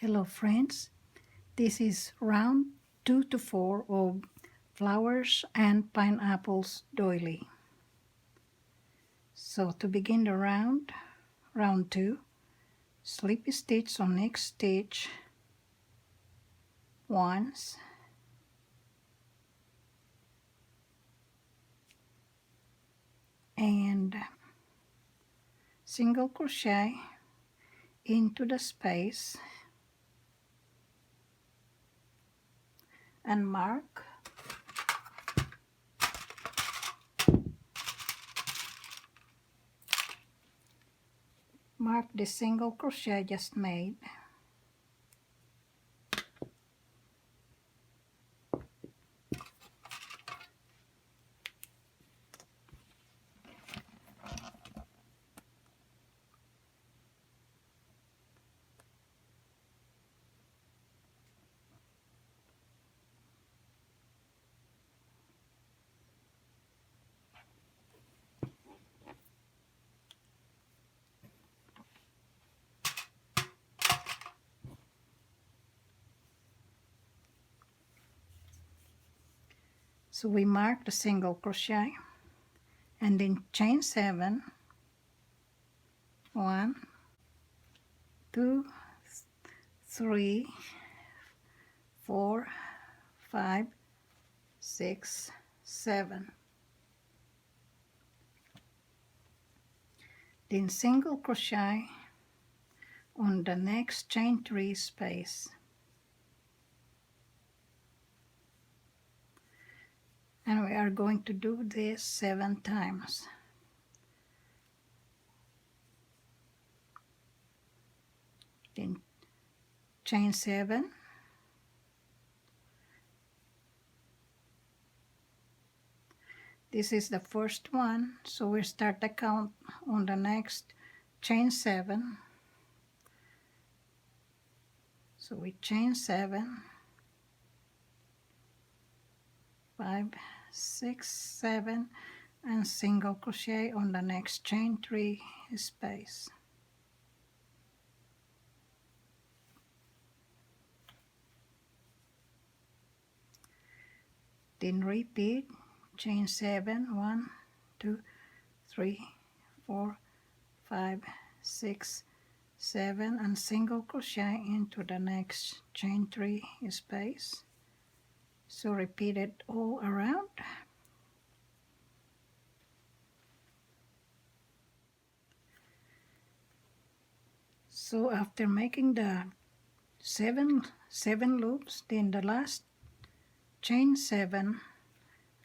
Hello friends, this is round 2 to 4 of flowers and pineapples doily. So to begin the round 2, slip stitch on next stitch once, and single crochet into the space and mark the single crochet just made. So we mark the single crochet and then chain 7, 1, 2, 3, 4, 5, 6, 7. Then single crochet on the next chain 3 space. And we are going to do this 7 times. Then chain 7. This is the first one, so we start the count on the next chain 7. So we chain 7, 5, 6, 7, and single crochet on the next chain 3 space. Then repeat chain 7, 1, 2, 3, 4, 5, 6, 7, and single crochet into the next chain 3 space. So repeat it all around. So after making the seven loops, then the last chain 7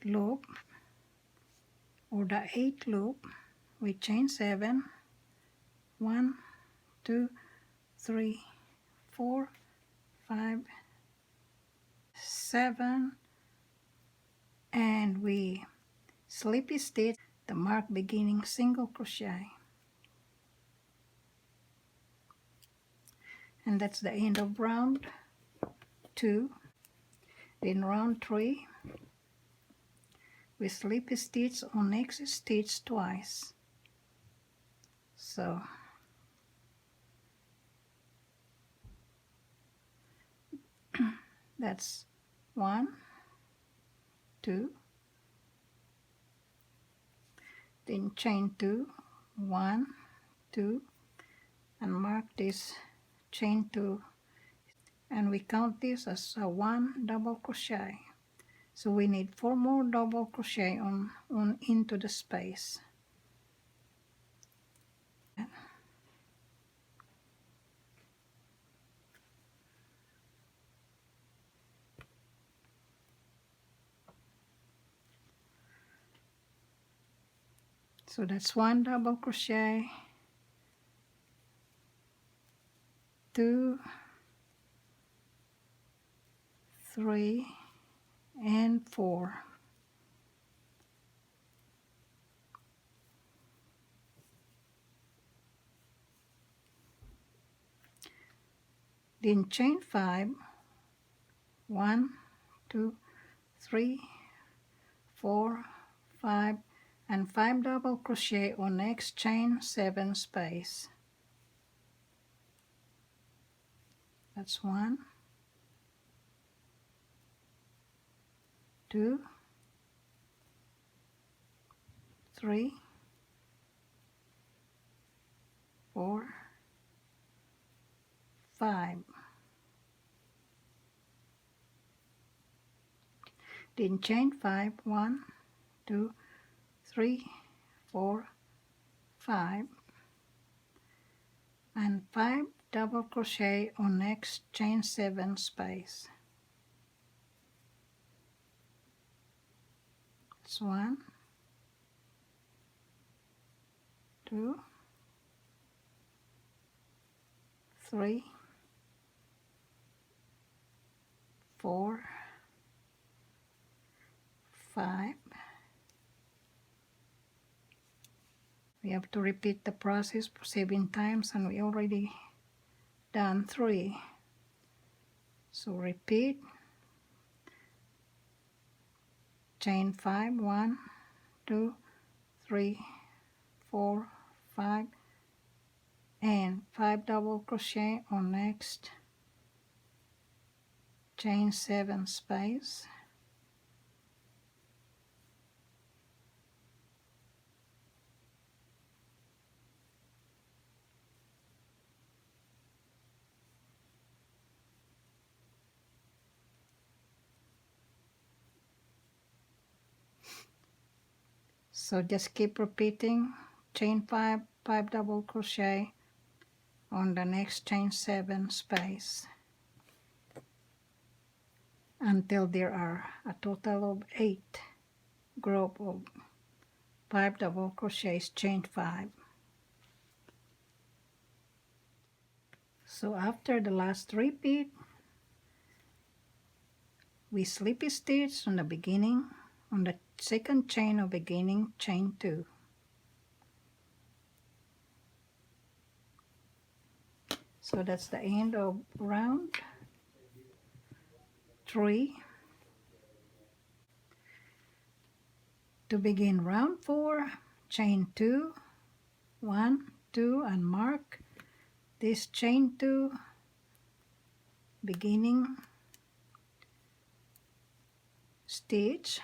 loop or the 8th loop, we chain 7, 1, 2, 3, 4, 5, 7, and we slip stitch the mark beginning single crochet, and that's the end of round 2. Then round 3, we slip stitch on next stitch twice. So that's 1, 2, then chain 2, 1, 2, and mark this chain 2, and we count this as a 1 double crochet. So we need 4 more double crochet on into the space. So that's 1 double crochet, 2, 3, and 4. Then chain 5, 1, 2, 3, 4, 5, and 5 double crochet on next chain 7 space. That's 1, 2, 3, 4, 5. Then chain 5, 1, 2, 3, 4, 5, and 5 double crochet on next chain 7 space. It's 1, 2, 3, 4, 5. We have to repeat the process 7 times, and we already done 3. So repeat, chain 5, 1, 2, 3, 4, 5, and 5 double crochet on next chain 7 space. So just keep repeating, chain 5, 5 double crochet on the next chain 7 space until there are a total of 8 group of 5 double crochets, chain 5. So after the last repeat, we slip stitch on the beginning, on the second chain of beginning, chain 2. So that's the end of round 3. To begin round 4, chain 2, 1, 2, and mark this chain 2 beginning stitch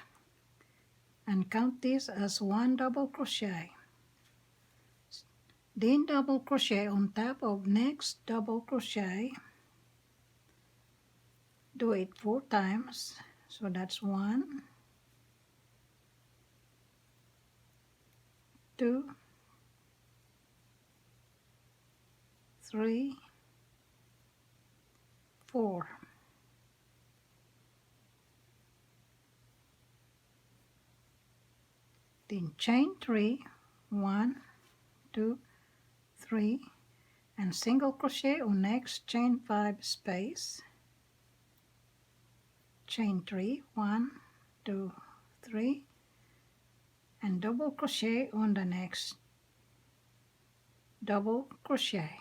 and count this as 1 double crochet. Then double crochet on top of next double crochet. Do it 4 times. So that's 1, 2, 3, 4. Then chain 3, 1, 2, 3, and single crochet on next chain 5 space. Chain 3, 1, 2, 3, and double crochet on the next double crochet.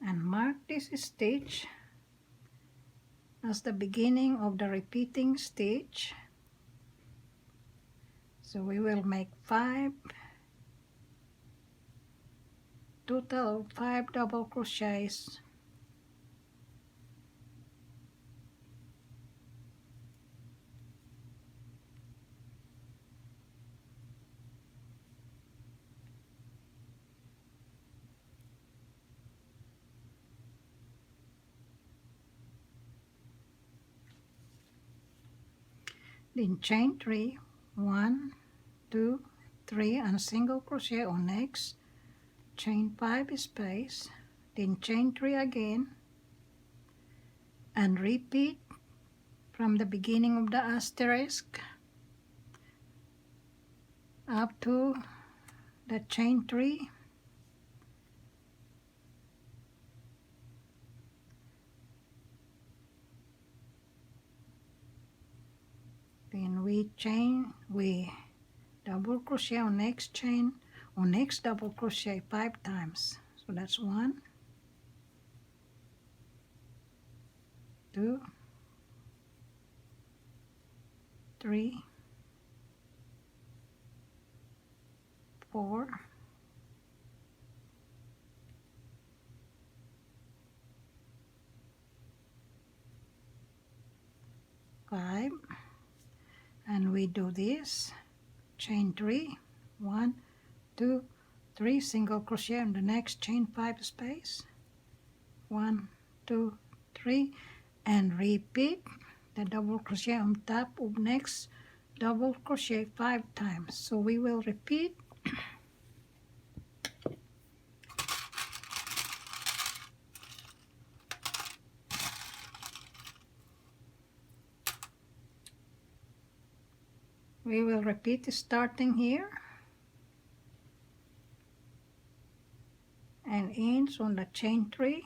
And mark this stitch as the beginning of the repeating stitch. So we will make 5, total 5 double crochets. Then chain 3, 1, 2, 3, and single crochet on next chain 5 space. Then chain 3 again and repeat from the beginning of the asterisk up to the chain 3. Then we double crochet on next chain, on next double crochet 5 times. So that's 1, 2, 3, 4, 5, and we do this, chain 3, 1, 2, 3, single crochet in the next chain 5 space, 1, 2, 3, and repeat the double crochet on top of next double crochet 5 times. So we will repeat starting here and ends on the chain 3.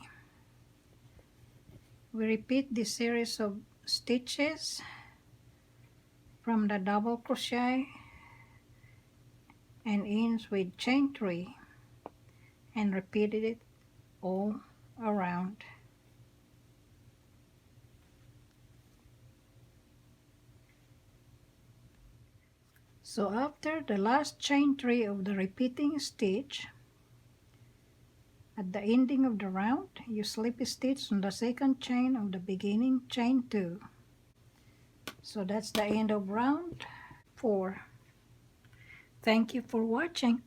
We repeat this series of stitches from the double crochet and ends with chain 3 and repeated it all around. So after the last chain 3 of the repeating stitch, at the ending of the round, you slip stitch on the second chain of the beginning chain 2. So that's the end of round 4. Thank you for watching.